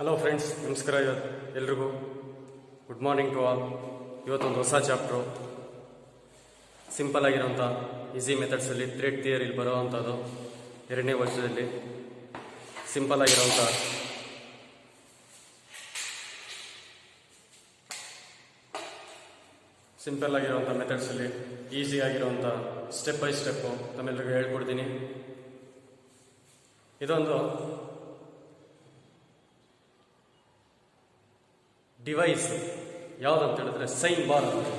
Hello friends, ನಮಸ್ಕಾರ. ಎಲ್ರಿಗೂ good morning to all. ಇವತ್ತೊಂದು ಹೊಸ ಚಾಪ್ಟ್ರು, ಸಿಂಪಲ್ ಆಗಿರೋಂಥ ಈಸಿ ಮೆಥಡ್ಸಲ್ಲಿ ಥ್ರೆಡ್ ಥಿಯರಿಲಿ ಬರೋವಂಥದ್ದು. 2ನೇ ವರ್ಷದಲ್ಲಿ ಸಿಂಪಲ್ ಆಗಿರೋಂಥ ಮೆಥಡ್ಸಲ್ಲಿ ಈಸಿ ಆಗಿರೋಂಥ ಸ್ಟೆಪ್ ಬೈ ಸ್ಟೆಪ್ಪು ತಮ್ಮೆಲ್ಲರಿಗೂ ಹೇಳ್ಕೊಡ್ತೀನಿ. ಇದೊಂದು ಡಿವೈಸ್ ಯಾವುದಂತ ಹೇಳಿದ್ರೆ ಸೈನ್ ಬಾರ್ ಅಂತ.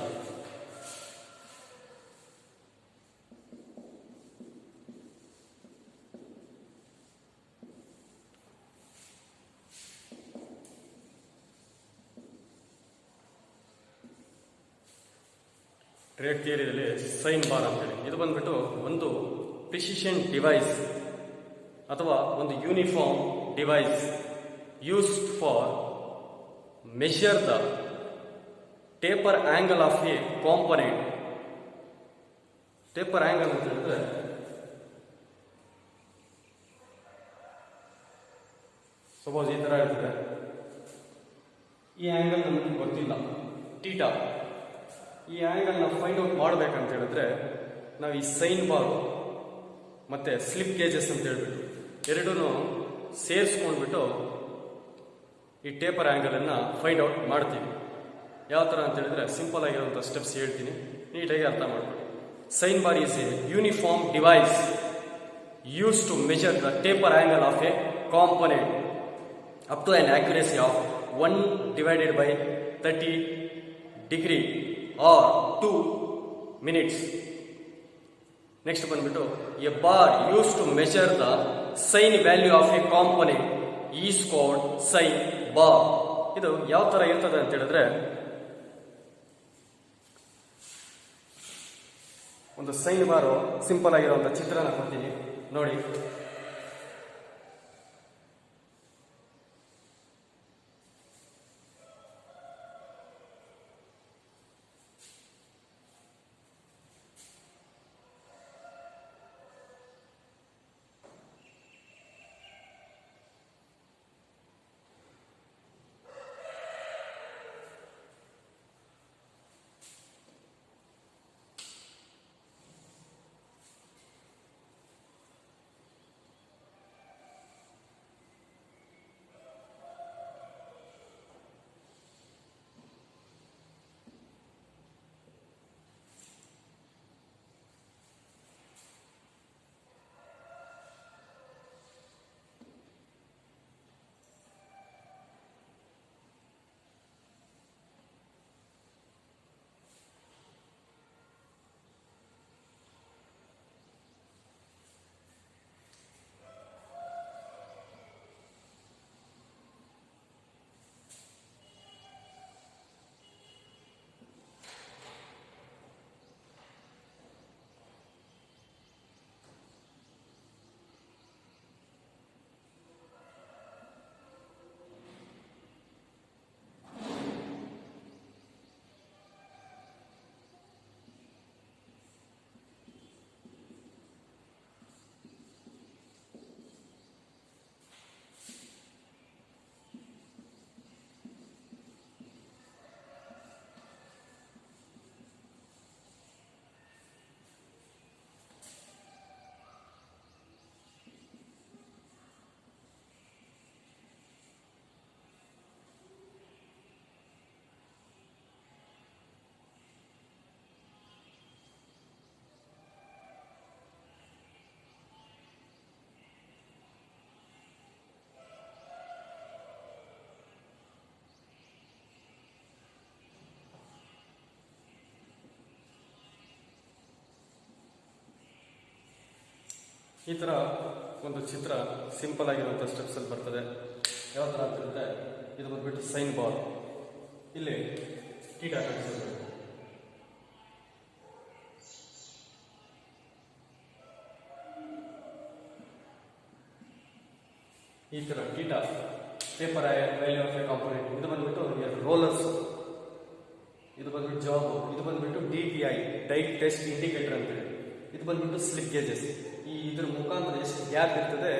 ಥ್ರೆಡ್ ಥಿಯರಿಯಲ್ಲಿ ಸೈನ್ ಬಾರ್ ಅಂತೇಳಿ ಇದು ಬಂದ್ಬಿಟ್ಟು ಒಂದು ಪ್ರಿಸಿಷನ್ ಡಿವೈಸ್ ಅಥವಾ ಒಂದು uniform device used for measure the taper angle of a component. Taper angle ಅಂತ ಹೇಳಿದ್ರೆ ಸಪೋಸ್ ಈ ತರ ಇರ್ತದೆ. ಈ ಆಂಗಲ್ ನಮಗೆ ಗೊತ್ತಿಲ್ಲ, ಟೀಟಾ. ಈ ಆಂಗಲ್ ನಾವು ಫೈಂಡ್ ಔಟ್ ಮಾಡಬೇಕಂತ ಹೇಳಿದ್ರೆ ನಾವು ಈ ಸೈನ್ ಬಾರ್ ಮತ್ತೆ ಸ್ಲಿಪ್ ಗೇಜಸ್ ಅಂತ ಹೇಳ್ಬಿಟ್ಟು ಎರಡೂ ಸೇರಿಸ್ಕೊಂಡ್ಬಿಟ್ಟು ಈ ಟೇಪರ್ ಆ್ಯಂಗಲ್ ಅನ್ನು ಫೈಂಡ್ ಔಟ್ ಮಾಡ್ತೀವಿ. ಯಾವ ಥರ ಅಂತ ಹೇಳಿದ್ರೆ ಸಿಂಪಲ್ ಆಗಿರುವಂಥ ಸ್ಟೆಪ್ಸ್ ಹೇಳ್ತೀನಿ, ನೀಟಾಗಿ ಅರ್ಥ ಮಾಡ್ಕೊಳ್ಳಿ. Sine bar is a uniform device use to measure the taper angle of a component up to an accuracy of 1/30 degree or 2 minutes. Next ಬಂದ್ಬಿಟ್ಟು a bar use to measure the sine value of a component is called sine bar. ಇದು ಯಾವ ತರ ಇರ್ತದೆ ಅಂತ ಹೇಳಿದ್ರೆ ಒಂದು sign ಬಾರು simple ಆಗಿರುವಂತ ಚಿತ್ರನ ಕೊಡ್ತೀನಿ ನೋಡಿ. ಈ ಥರ ಒಂದು ಚಿತ್ರ ಸಿಂಪಲ್ ಆಗಿರುವಂಥ ಸ್ಟೆಪ್ಸಲ್ಲಿ ಬರ್ತದೆ. ಯಾವ ಥರ ಅಂತ ಹೇಳಿದ್ರೆ ಇದು ಬಂದ್ಬಿಟ್ಟು ಸೈನ್ ಬಾರ್, ಇಲ್ಲಿ ಟೀಟಾ ಕಾಣಿಸೋದು. ಈ ಥರ theta taper value of a component. ಇದು ಬಂದ್ಬಿಟ್ಟು ರೋಲರ್ಸ್, ಇದು ಬಂದ್ಬಿಟ್ಟು ಜಾಬ್, ಇದು ಬಂದ್ಬಿಟ್ಟು DTI ಡೈಟ್ ಟೆಸ್ಟ್ ಇಂಡಿಕೇಟರ್ ಅಂತೇಳಿ. ಇದು ಬಂದ್ಬಿಟ್ಟು ಸ್ಲಿಪ್ ಗೇಜಸ್. ಈ ಇದ್ರ ಮುಖಾಂತರ ಎಷ್ಟು ಗ್ಯಾಪ್ ಇರ್ತದೆ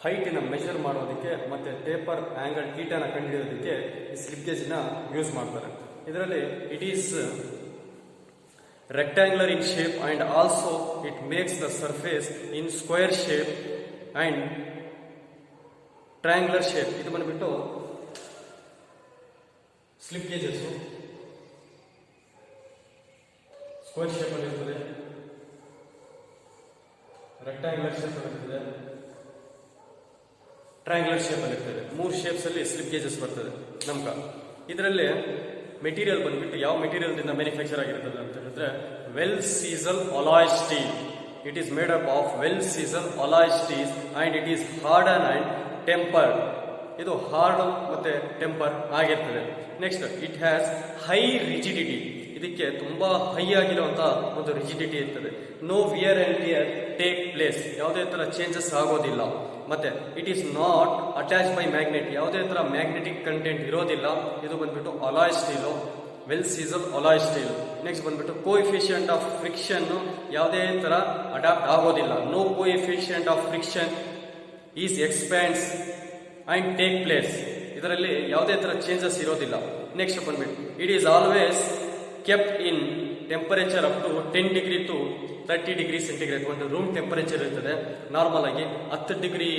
ಹೈಟಿನ ಮೆಷರ್ ಮಾಡೋದಕ್ಕೆ ಮತ್ತೆ ಟೇಪರ್ ಆಂಗಲ್ ಟೀಟಾನ ಕಂಡುಹಿಡಿಯೋದಕ್ಕೆ ಈ ಸ್ಲಿಪ್ ಗೇಜ್ನ ಯೂಸ್ ಮಾಡ್ತಾರೆ. ಇದರಲ್ಲಿ it is rectangular in shape and also it makes the surface in square shape and triangular shape. ಇದು ಬಂದ್ಬಿಟ್ಟು ಸ್ಲಿಪ್ ಗೇಜಸ್ ಸ್ಕ್ವೇರ್ ಶೇಪ್ ಅಲ್ಲಿ ಇರ್ತದೆ, ರೆಕ್ಟಾಂಗ್ಯುಲರ್ ಶೇಪ್ ಅಲ್ಲಿ ಇರ್ತದೆ, ಟ್ರಯಾಂಗ್ಯುಲರ್ ಶೇಪ್ ಅಲ್ಲಿ ಇರ್ತದೆ. 3 ಶೇಪ್ಸ್ ಅಲ್ಲಿ ಸ್ಲಿಪ್ ಗೇಜಸ್ ಬರ್ತದೆ ನಮ್ಗೆ. ಇದರಲ್ಲಿ ಮೆಟೀರಿಯಲ್ ಬಂದ್ಬಿಟ್ಟು ಯಾವ ಮೆಟೀರಿಯಲ್ ದಿಂದ ಮ್ಯಾನುಫ್ಯಾಕ್ಚರ್ ಆಗಿರ್ತದೆ ಅಂತ ಹೇಳಿದ್ರೆ well sisal alloy steel. It is made up of well sisal alloy steel and it is harden and tempered. ಇದು ಹಾರ್ಡ್ ಮತ್ತೆ ಟೆಂಪರ್ ಆಗಿರ್ತದೆ. Next it has high rigidity. ಇದಕ್ಕೆ ತುಂಬಾ ಹೈ ಆಗಿರುವಂತಹ ಒಂದು ರಿಜಿಡಿಟಿ ಇರ್ತದೆ. No wear and tear take place. ಯಾವುದೇ ತರ ಚೇಂಜಸ್ ಆಗೋದಿಲ್ಲ. ಮತ್ತೆ it is not attach by magnet. ಯಾವುದೇ ತರ ಮ್ಯಾಗ್ನೆಟಿಕ್ ಕಂಟೆಂಟ್ ಇರೋದಿಲ್ಲ. ಇದು ಬಂದ್ಬಿಟ್ಟು alloy steel, well sisal alloy steel. Next ಬಂದ್ಬಿಟ್ಟು ಕೋಎಫಿಷಿಯಂಟ್ ಆಫ್ ಫ್ರಿಕ್ಷನ್ ಯಾವುದೇ ತರ ಅಡಾಪ್ಟ್ ಆಗೋದಿಲ್ಲ. No coefficient of friction is expands and take place. ಇದರಲ್ಲಿ ಯಾವುದೇ ತರ ಚೇಂಜಸ್ ಇರೋದಿಲ್ಲ. ನೆಕ್ಸ್ಟ್ ಬಂದ್ಬಿಟ್ಟು it is always kept in temperature up to 10 degree to 30 degree centigrade. ಒಂದು ರೂಮ್ ಟೆಂಪರೇಚರ್ ಇರ್ತದೆ. ನಾರ್ಮಲ್ ಆಗಿ 10 ಡಿಗ್ರಿ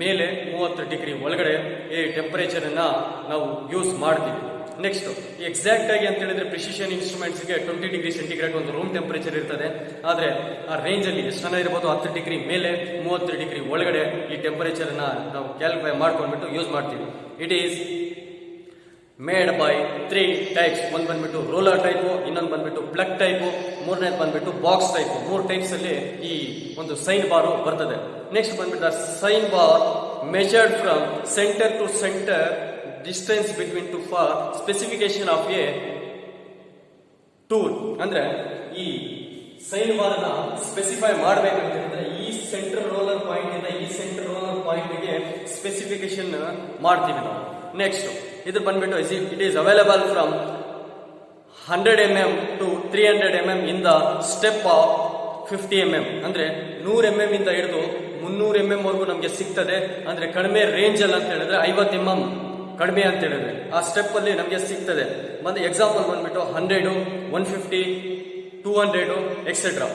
ಮೇಲೆ 30 ಡಿಗ್ರಿ ಒಳಗಡೆ ಈ ಟೆಂಪರೇಚರ್ ಅನ್ನ ನಾವು ಯೂಸ್ ಮಾಡ್ತೀವಿ. ನೆಕ್ಸ್ಟ್ ಎಕ್ಸಾಕ್ಟ್ ಆಗಿ ಅಂತ ಹೇಳಿದ್ರೆ ಪ್ರಿಸಿಷನ್ ಇನ್ಸ್ಟ್ರೂಮೆಂಟ್ಸ್ ಗೆ 20 ಡಿಗ್ರಿ ಸೆಂಟಿಗ್ರೇಡ್ ಒಂದು ರೂಮ್ ಟೆಂಪರೇಚರ್ ಇರ್ತದೆ. ಆದ್ರೆ ಆ ರೇಂಜ್ ಅಲ್ಲಿ ಎಷ್ಟನ್ನ ಇರಬಹುದು, 10 ಡಿಗ್ರಿ ಮೇಲೆ 30 ಡಿಗ್ರಿ ಒಳಗಡೆ ಈ ಟೆಂಪರೇಚರ್ ಅನ್ನ ನಾವು ಕ್ಯಾಲ್ಕುಲೇಟ್ ಮಾಡ್ಕೊಂಡ್ಬಿಟ್ಟು ಯೂಸ್ ಮಾಡ್ತೀವಿ. It is made by 3 types. ಒಂದು ಬಂದ್ಬಿಟ್ಟು ರೋಲರ್ ಟೈಪು, ಇನ್ನೊಂದು ಬಂದ್ಬಿಟ್ಟು ಪ್ಲಗ್ ಟೈಪು, ಮೂರನೇದು ಬಂದ್ಬಿಟ್ಟು ಬಾಕ್ಸ್ ಟೈಪು. 3 ಟೈಪ್ಸ್ ಅಲ್ಲಿ ಈ ಒಂದು ಸೈನ್ ಬಾರ್ ಬರ್ತದೆ. ನೆಕ್ಸ್ಟ್ ಬಂದ್ಬಿಟ್ಟು sine bar measured from centre to centre distance between two for specification of a tool. ಅಂದ್ರೆ ಈ ಸೈನ್ ಬಾರ್ ನ ಸ್ಪೆಸಿಫೈ ಮಾಡಬೇಕಂತ ಹೇಳಿದ್ರೆ ಈ ಸೆಂಟ್ರಲ್ ರೋಲರ್ ಪಾಯಿಂಟ್ ಇಂದ ಈ ಸೆಂಟ್ರಲ್ ರೋಲರ್ ಪಾಯಿಂಟ್ ಗೆ ಸ್ಪೆಸಿಫಿಕೇಶನ್ ಮಾಡ್ತೀವಿ ನಾವು. ನೆಕ್ಸ್ಟ್ ಇದು ಬಂದ್ಬಿಟ್ಟು it is available from 100 mm to 300 mm in the step of 50 mm. ಅಂದ್ರೆ 100 mm ಇಂದ ಹಿಡಿದು 300 mm ವರೆಗೂ ನಮಗೆ ಸಿಗ್ತದೆ. ಅಂದ್ರೆ ಕಡಿಮೆ ರೇಂಜ್ ಅಲ್ಲಿ ಅಂತ ಹೇಳಿದ್ರೆ 50 mm ಕಡಿಮೆ ಅಂತ ಹೇಳಿದ್ರೆ ಆ ಸ್ಟೆಪ್ ಅಲ್ಲಿ ನಮಗೆ ಸಿಗ್ತದೆ. ಮತ್ತೆ ಎಕ್ಸಾಂಪಲ್ ಬಂದ್ಬಿಟ್ಟು 100, 150, 200 ಎಕ್ಸೆಟ್ರಾ.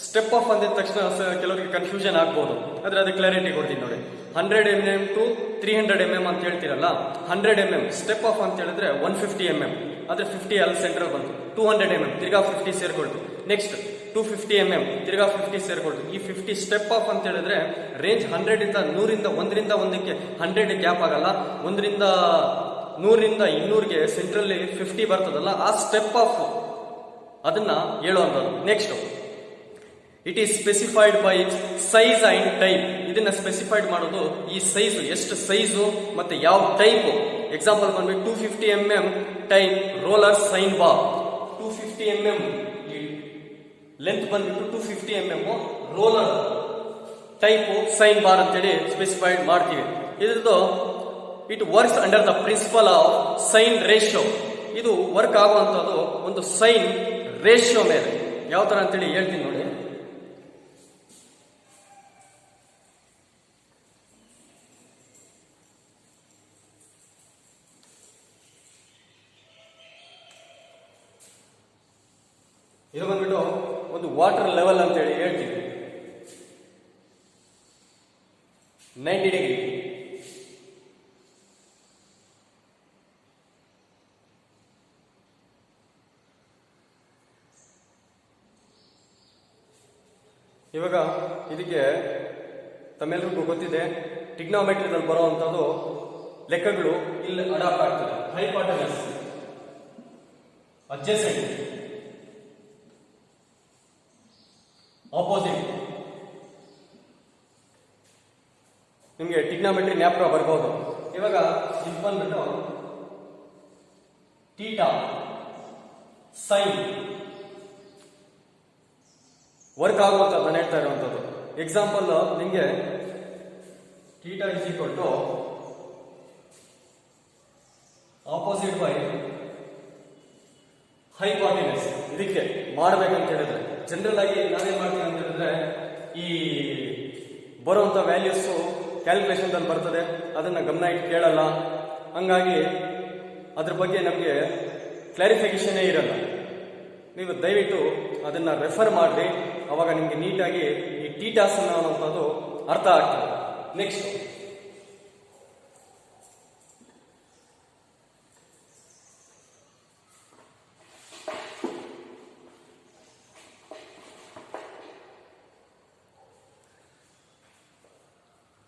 ಸ್ಟೆಪ್ ಆಫ್ ಅಂದಿದ ತಕ್ಷಣ ಕೆಲವರಿಗೆ ಕನ್ಫ್ಯೂಷನ್ ಆಗ್ಬೋದು. ಆದ್ರೆ ಅದು ಕ್ಲಾರಿಟಿ ಕೊಡ್ತೀನಿ ನೋಡಿ. 100 mm ಟು 300 mm ಅಂತ ಹೇಳ್ತೀರಲ್ಲ, 100 mm ಸ್ಟೆಪ್ ಆಫ್ ಅಂತ ಹೇಳಿದ್ರೆ 150 mm. ಆದ್ರೆ 50 ಅಲ್ಲಿ ಸೆಂಟ್ರಲ್ ಬಂತು. 200 mm ತಿರ್ಗಾ 50 ಸೇರ್ಕೊಳ್ತು. ನೆಕ್ಸ್ಟ್ 250 mm ತಿರ್ಗಾ 50 ಸೇರ್ಕೊಳ್ತು. ಈ 50 ಸ್ಟೆಪ್ ಆಫ್ ಅಂತ ಹೇಳಿದ್ರೆ ರೇಂಜ್ 100 ಇಂದ 100 ಒಂದರಿಂದ ಒಂದಕ್ಕೆ 100 ಗ್ಯಾಪ್ ಆಗಲ್ಲ. 100 100 200ಗೆ ಸೆಂಟ್ರಲ್ಲಿ 50 ಬರ್ತದಲ್ಲ, ಆ ಸ್ಟೆಪ್ ಆಫ್ ಅದನ್ನ ಹೇಳುವಂಥದ್ದು. Next it is specified by size and type. ಇದನ್ನ ಸ್ಪೆಸಿಫೈಡ್ ಮಾಡೋದು ಈ ಸೈಜ್, ಎಷ್ಟು ಸೈಜು ಮತ್ತೆ ಯಾವ ಟೈಪ್. ಎಕ್ಸಾಂಪಲ್ ಬಂದ್ಬಿಟ್ಟು 250 mm type roller sine bar. 250 mm length ಬಂದ್ಬಿಟ್ಟು 250 mm roller type sine bar ಅಂತೇಳಿ ಸ್ಪೆಸಿಫೈಡ್ ಮಾಡ್ತೀವಿ. ಇದ್ರದ್ದು it works under the principle of sine ratio. ಇದು ವರ್ಕ್ ಆಗುವಂತದ್ದು ಒಂದು ಸೈನ್ ರೇಷಿಯೋ ಮೇಲೆ. ಯಾವ ತರ ಅಂತೇಳಿ ಹೇಳ್ತೀನಿ ನೋಡಿ. ಇದು ಬಂದ್ಬಿಟ್ಟು ಒಂದು ವಾಟರ್ ಲೆವೆಲ್ ಅಂತೇಳಿ ಹೇಳ್ತೀವಿ. 90 ಡಿಗ್ರಿ. ಇವಾಗ ಇದಕ್ಕೆ ತಮ್ಮೆಲ್ಲರಿಗೂ ಗೊತ್ತಿದೆ, ಟಿಗ್ನೋಮೆಟ್ರಿದಲ್ಲಿ ಬರುವಂತದ್ದು ಲೆಕ್ಕಗಳು ಇಲ್ಲಿ ಅಡಾಪ್ಟ್ ಆಗ್ತದೆ. ಹೈಪಾಟನಸ್, ಅಡ್ಜಸೆಂಟ್, ಆಪೋಸಿಟ್. ನಿಮಗೆ ಟಿಗ್ನೋಮೆಟ್ರಿ ಜ್ಞಾಪಕ ಬರ್ಬೋದು. ಇವಾಗ ಇದು ಬಂದ್ಬಿಟ್ಟು ಥೀಟಾ ಸೈನ್ ವರ್ಕ್ ಆಗುವಂತ ನಾನು ಹೇಳ್ತಾ ಇರುವಂತದ್ದು. ಎಕ್ಸಾಂಪಲ್ ನಿಮಗೆ theta is equal to opposite by hypotenuse. ಇದಕ್ಕೆ ಮಾಡ್ಬೇಕಂತ ಹೇಳಿದ್ರೆ ಜನರಲ್ ಆಗಿ ನಾವೇನ್ ಮಾಡ್ತೀವಿ ಅಂತ ಹೇಳಿದ್ರೆ ಈ ಬರುವಂಥ ವ್ಯಾಲ್ಯೂಸು ಕ್ಯಾಲ್ಕುಲೇಷನ್ದಲ್ಲಿ ಬರ್ತದೆ, ಅದನ್ನು ಗಮನ ಇಟ್ಟು ಕೇಳಲ್ಲ. ಹಂಗಾಗಿ ಅದ್ರ ಬಗ್ಗೆ ನಮಗೆ ಕ್ಲಾರಿಫಿಕೇಷನ್ನೇ ಇರಲ್ಲ. ನೀವು ದಯವಿಟ್ಟು ಅದನ್ನು ರೆಫರ್ ಮಾಡಿರಿ, ಅವಾಗ ನಿಮಗೆ ನೀಟಾಗಿ ಈ ಟೀಟಾಸ್ ಅನ್ನೋವಂಥದ್ದು ಅರ್ಥ ಆಗ್ತದೆ. Next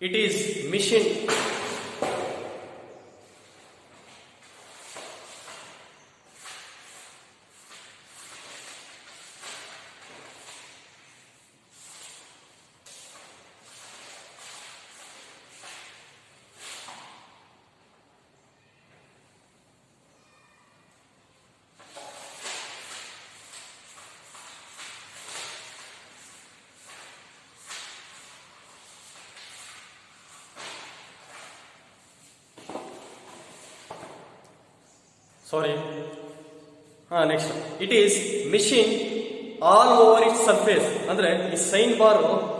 it is mission. Next it is machine all over it surface. ಅಂದ್ರೆ ಈ ಸೈನ್ ಬಾರ್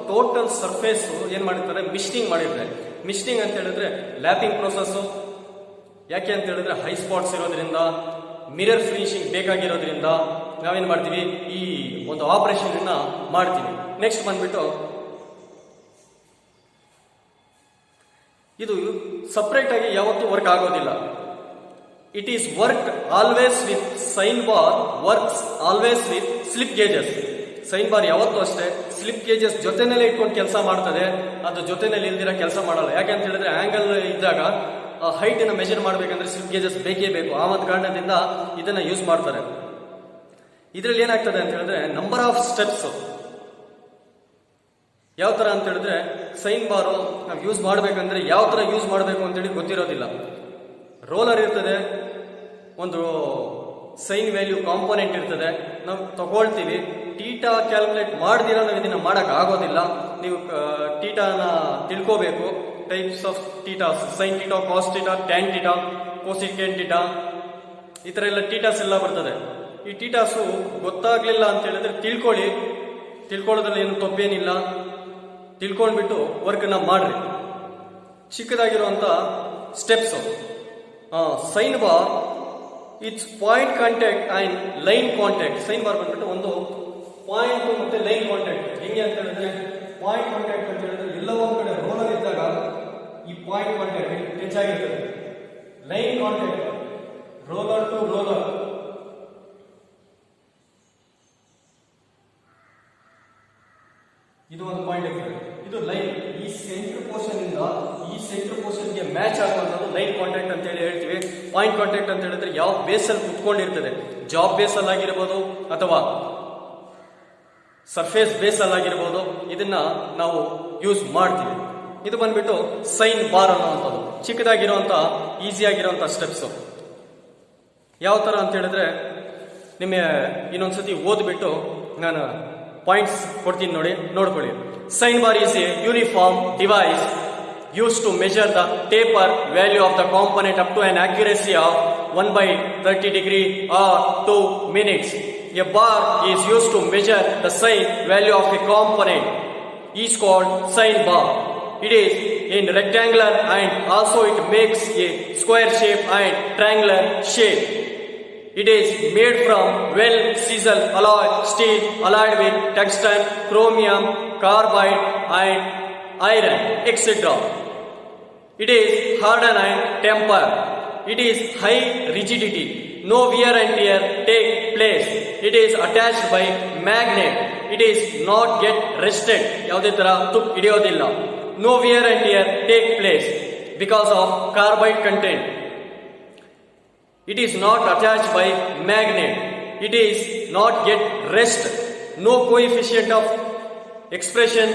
ಟೋಟಲ್ ಸರ್ಫೇಸ್ ಏನ್ ಮಾಡಿರ್ತಾರೆ, ಮಿಷನಿಂಗ್ ಮಾಡಿರ್ತಾರೆ. ಮಿಷನಿಂಗ್ ಅಂತ ಹೇಳಿದ್ರೆ ಲ್ಯಾಪಿಂಗ್ ಪ್ರೋಸೆಸ್. ಯಾಕೆ ಅಂತ ಹೇಳಿದ್ರೆ ಹೈ ಸ್ಪಾಟ್ಸ್ ಇರೋದ್ರಿಂದ, ಮಿರರ್ ಫಿನಿಶಿಂಗ್ ಬೇಕಾಗಿರೋದ್ರಿಂದ ನಾವೇನ್ ಮಾಡ್ತೀವಿ, ಈ ಒಂದು ಆಪರೇಷನ್ ಮಾಡ್ತೀವಿ. ನೆಕ್ಸ್ಟ್ ಬಂದ್ಬಿಟ್ಟು ಇದು ಸಪರೇಟ್ ಆಗಿ ಯಾವತ್ತೂ ವರ್ಕ್ ಆಗೋದಿಲ್ಲ. It is work always with sine bar, works always with slip gauges. Sine bar ಯಾವತ್ತೂ ಅಷ್ಟೇ ಸ್ಲಿಪ್ ಗೇಜಸ್ ಜೊತೆನಲ್ಲೇ ಇಟ್ಕೊಂಡು ಕೆಲಸ ಮಾಡ್ತದೆ, ಅದು ಜೊತೆನಲ್ಲಿ ಇಲ್ದಿರ ಕೆಲಸ ಮಾಡಲ್ಲ. ಯಾಕೆ ಅಂತ ಹೇಳಿದ್ರೆ ಆಂಗಲ್ ಇದ್ದಾಗ ಹೈಟ್ ಅನ್ನು ಮೆಜರ್ ಮಾಡಬೇಕಂದ್ರೆ ಸ್ಲಿಪ್ ಗೇಜಸ್ ಬೇಕೇ ಬೇಕು. ಆ ಒಂದು ಕಾರಣದಿಂದ ಇದನ್ನ ಯೂಸ್ ಮಾಡ್ತಾರೆ. ಇದರಲ್ಲಿ ಏನಾಗ್ತದೆ ಅಂತ ಹೇಳಿದ್ರೆ ನಂಬರ್ ಆಫ್ ಸ್ಟೆಪ್ಸ್ ಯಾವ ತರ ಅಂತ ಹೇಳಿದ್ರೆ, ಸೈನ್ ಬಾರು ನಾವು ಯೂಸ್ ಮಾಡಬೇಕಂದ್ರೆ ಯಾವ ತರ ಯೂಸ್ ಮಾಡಬೇಕು ಅಂತೇಳಿ ಗೊತ್ತಿರೋದಿಲ್ಲ. ರೋಲರ್ ಇರ್ತದೆ, ಒಂದು ಸೈನ್ ವ್ಯಾಲ್ಯೂ ಕಾಂಪೋನೆಂಟ್ ಇರ್ತದೆ, ನಾವು ತಗೊಳ್ತೀವಿ. ಟೀಟಾ ಕ್ಯಾಲ್ಕುಲೇಟ್ ಮಾಡ್ದಿರ ನಾವು ಇದನ್ನ ಮಾಡಕ್ ಆಗೋದಿಲ್ಲ. ನೀವು ಟೀಟಾನ ತಿಳ್ಕೋಬೇಕು. Types of thetas, sine theta, cos theta, tan theta, cosecant theta, ಈ ತರ ಎಲ್ಲ ಟೀಟಾಸ್ ಎಲ್ಲ ಬರ್ತದೆ. ಈ ಟೀಟಾಸು ಗೊತ್ತಾಗ್ಲಿಲ್ಲ ಅಂತ ಹೇಳಿದ್ರೆ ತಿಳ್ಕೊಳ್ಳೋದ್ರಲ್ಲಿ ಏನು ತಪ್ಪೇನಿಲ್ಲ. ತಿಳ್ಕೊಂಡ್ಬಿಟ್ಟು ವರ್ಕ್ನ ಮಾಡ್ರಿ. ಚಿಕ್ಕದಾಗಿರುವಂತ steps. Sine bar it's point contact and line contact. Sine bar ಬಂದ್ಬಿಟ್ಟು ಒಂದು ಪಾಯಿಂಟ್ ಮತ್ತೆ ಲೈನ್ ಕಾಂಟ್ಯಾಕ್ಟ್. ಹೆಂಗೆ ಅಂತ ಹೇಳಿದ್ರೆ, ಪಾಯಿಂಟ್ ಕಾಂಟ್ಯಾಕ್ಟ್ ಅಂತ ಹೇಳಿದ್ರೆ ಎಲ್ಲ ಒಂದ್ ಕಡೆ ರೋಲರ್ ಇದ್ದಾಗ ಈ ಪಾಯಿಂಟ್ ಕಾಂಟ್ಯಾಕ್ಟ್ ಟಚ್ ಆಗಿರ್ತದೆ. Line contact roller to roller. ಇದು ಒಂದು ಪಾಯಿಂಟ್ ಇರ್ತದೆ, ಇದು ಲೈನ್. ಈ ಸೆಂಟರ್ ಪೋರ್ಷನ್ ಇಂದ ಈ ಸೆಂಟರ್ ಪೋರ್ಷನ್ ಗೆ ಮ್ಯಾಚ್ ಆಗುವಂತದ್ದು ಲೈನ್ ಕಾಂಟ್ಯಾಕ್ಟ್ ಅಂತ ಹೇಳಿ ಹೇಳ್ತೀವಿ. ಪಾಯಿಂಟ್ ಕಾಂಟ್ಯಾಕ್ಟ್ ಅಂತ ಹೇಳಿದ್ರೆ ಯಾವ ಬೇಸ್ ಅಲ್ಲಿ ಕುತ್ಕೊಂಡಿರ್ತದೆ, ಜಾಬ್ ಬೇಸ್ ಅಲ್ಲಿ ಆಗಿರ್ಬೋದು ಅಥವಾ ಸರ್ಫೇಸ್ ಬೇಸ್ ಅಲ್ಲಿ ಆಗಿರ್ಬೋದು, ಇದನ್ನ ನಾವು ಯೂಸ್ ಮಾಡ್ತೀವಿ. ಇದು ಬಂದ್ಬಿಟ್ಟು ಸೈನ್ ಬಾರ್ ಅನ್ನುವಂಥದ್ದು. ಚಿಕ್ಕದಾಗಿರುವಂತ ಈಸಿ ಆಗಿರುವಂತ ಸ್ಟೆಪ್ಸ್ ಯಾವ ತರ ಅಂತ ಹೇಳಿದ್ರೆ, ನಿಮಗೆ ಇನ್ನೊಂದ್ಸತಿ ಓದ್ಬಿಟ್ಟು ನಾನು ಪಾಯಿಂಟ್ಸ್ ಕೊಡ್ತೀನಿ ನೋಡಿ, ನೋಡ್ಕೊಳ್ಳಿ. Sign bar is a uniform device used to measure the taper value of the component up to an accuracy of 1/30 degree or 2 minutes. A bar is used to measure the sine value of a component, is called sine bar. It is in rectangular and also it makes a square shape and triangular shape. It is made from well chisel alloy steel alloyed with tungsten, chromium, carbide and iron, etc. It is hardened and tempered. It is high rigidity. No wear and tear take place. It is attached by magnet. It is not get rusted. ಯಾವುದೇ ತರ ತುಕ್ಕು ಹಿಡಿಯೋದಿಲ್ಲ. No wear and tear take place because of carbide content. It is not attached by magnet. It is not get rust. No coefficient of expression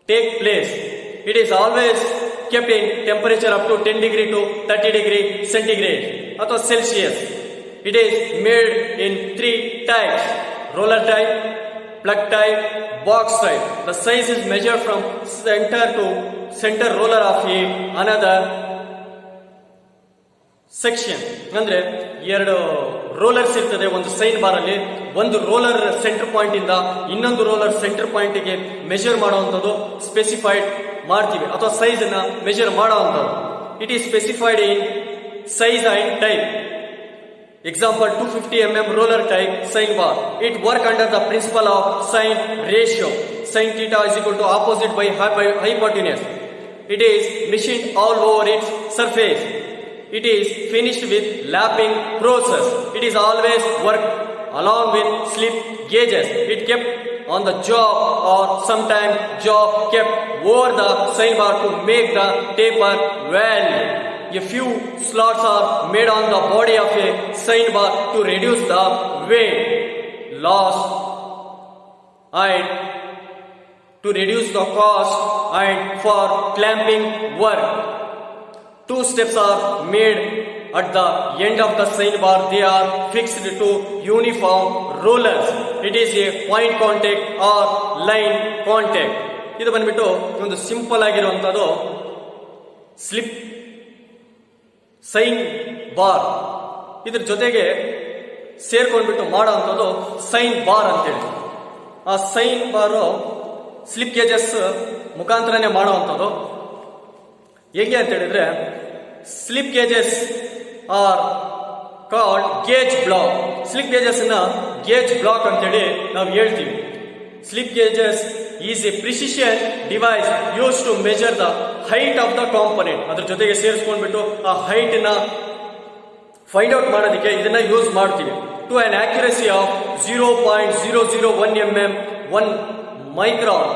take place. It is always kept in temperature up to 10 degree to 30 degree centigrade ಅಥವಾ Celsius. It is made in 3 types: roller type, plug type, box type. The size is measured from center to center roller of another section. ಅಂದ್ರೆ ಎರಡು rollers ಇರ್ತದೆ ಒಂದು sine bar ಅಲ್ಲಿ. ಒಂದು roller centre point ಇಂದ ಇನ್ನೊಂದು roller centre point ಗೆ measure ಮಾಡುವಂತದ್ದು ಸ್ಪೆಸಿಫೈಡ್ ಮಾಡ್ತೀವಿ, ಅಥವಾ ಸೈಜ್ ಅನ್ನ ಮೆಜರ್ ಮಾಡುವಂತದ್ದು. It is specified in size and type. Example 250 mm roller type sine bar. It work under the principle of sine ratio. Sin theta is equal to opposite by hypotenuse. It is machined all over its surface. It is finished with lapping process. It is always worked along with slip gauges. It kept on the job or sometimes job kept over the sine bar to make the taper value. A few slots are made on the body of a sine bar to reduce the weight loss and to reduce the cost and for clamping work. 2 steps are made at the end of the sine bar. They are fixed to uniform rollers. It is a point contact or line contact. ಇದು ಬಂದ್ಬಿಟ್ಟು ಒಂದು simple ಆಗಿರುವಂತದ್ದು slip sine bar. ಇದ್ರ ಜೊತೆಗೆ ಸೇರ್ಕೊಂಡ್ಬಿಟ್ಟು ಮಾಡೋವಂಥದ್ದು sign bar ಅಂತೇಳಿ. ಆ sine bar slip gauges ಮುಖಾಂತರನೇ ಮಾಡುವಂಥದ್ದು. ಹೇಗೆ ಅಂತ ಹೇಳಿದ್ರೆ, slip gauges are called gauge block. Slip gauges ನ ಗೇಜ್ ಬ್ಲಾಕ್ ಅಂತೇಳಿ ನಾವು ಹೇಳ್ತೀವಿ. Slip gauges is a precision device use to measure the height of the component. ಅದ್ರ ಜೊತೆಗೆ ಸೇರಿಸ್ಕೊಂಡ್ಬಿಟ್ಟು ಆ ಹೈಟ್ ನ ಫೈಂಡ್ ಔಟ್ ಮಾಡೋದಕ್ಕೆ ಇದನ್ನ ಯೂಸ್ ಮಾಡ್ತೀವಿ. To an accuracy of 0.001 mm 1 micron.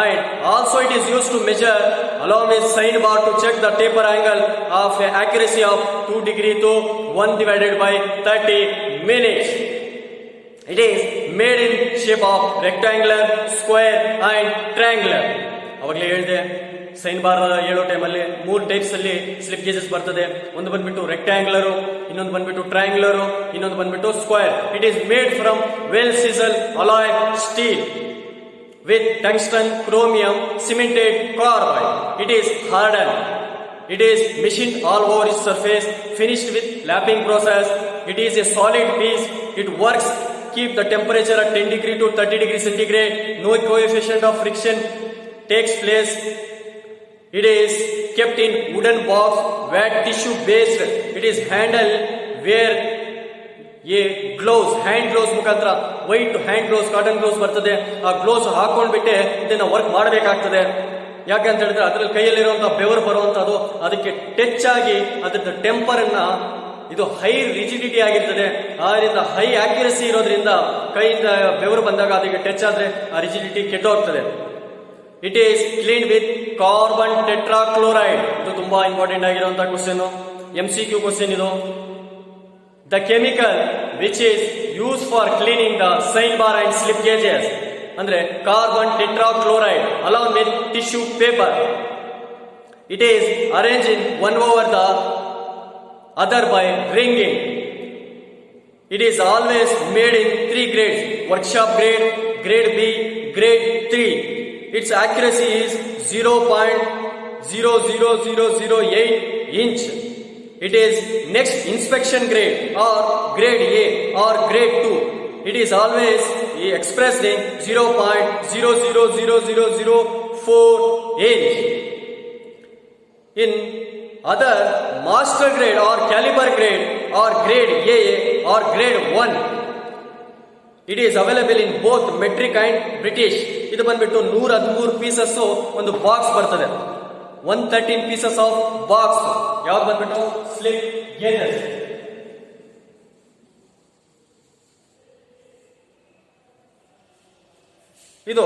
And also it is used to measure along with sine bar to check the taper angle of accuracy of 2 degree to 1 divided by 30 minutes. It is made in shape of rectangular, square and triangular. ಅವಾಗಲೇ ಹೇಳಿದೆ, sine bar ಹೇಳೋ ಟೈಮಲ್ಲಿ 3 types ಅಲ್ಲಿ slip gauges ಬರ್ತದೆ. ಒಂದು ಬಂದ್ಬಿಟ್ಟು rectangular, ಇನ್ನೊಂದು ಬಂದ್ಬಿಟ್ಟು ಟ್ರಯಾಂಗ್ಯುಲರ್, ಇನ್ನೊಂದು ಬಂದ್ಬಿಟ್ಟು square. It is made from well ಸಿಸಲ್ alloy steel with tungsten, chromium, cemented carbide. It is hardened. It is machined all over its surface, finished with lapping process. It is a solid piece. It works, keep the temperature at 10 degree to 30 degree centigrade. No coefficient of friction takes place. It is kept in wooden box, wet tissue based. It is handled where a gloves, hand gloves ಮುಖಾಂತರ, white hand gloves, cotton gloves ಬರ್ತದೆ. ಆ gloves ಹಾಕೊಂಡ್ಬಿಟ್ಟೆ ಇದನ್ನ work ಮಾಡಬೇಕಾಗ್ತದೆ. ಯಾಕೆ ಅಂತ ಹೇಳಿದ್ರೆ ಅದ್ರಲ್ಲಿ ಕೈಯಲ್ಲಿರುವಂತಹ ಬೆವರು ಬರುವಂತದ್ದು ಅದಕ್ಕೆ ಟಚ್ ಆಗಿ ಅದ್ರದ್ದು ಟೆಂಪರ್ ಅನ್ನ, ಇದು ಹೈ ರಿಜಿಡಿಟಿ ಆಗಿರ್ತದೆ. ಆದ್ರಿಂದ ಹೈ ಆಕ್ಯುರಸಿ ಇರೋದ್ರಿಂದ ಕೈಯಿಂದ ಬೆವರು ಬಂದಾಗ ಅದಕ್ಕೆ ಟಚ್ ಆದ್ರೆ ಆ ರಿಜಿಡಿಟಿ ಕೆಟ್ಟೋಗ್ತದೆ. It is clean with carbon tetrachloride. ಇದು ತುಂಬಾ ಇಂಪಾರ್ಟೆಂಟ್ ಆಗಿರುವಂತಹ ಕ್ವಶನ್, MCQ ಕ್ವಶನ್ ಇದು. The chemical which is used for cleaning the sine bar and slip gauges, andre carbon tetrachloride along with tissue paper. It is arranged in one over the other by ringing. It is always made in 3 grades: workshop grade, grade B, grade 3. Its accuracy is 0.00008 inch. It is next inspection grade or grade A or grade 2. It is always expressed in 0.000004 inch. In other master grade or caliber grade or grade A or grade 1, it is available in both metric and British. ಇದು ಬಂದ್ಬಿಟ್ಟು 113 pieces ಒಂದು box ಬರ್ತದೆ. 113 pieces of box. ಯಾವ್ದು ಬಂದ್ಬಿಟ್ಟು slip gauges. ಇದು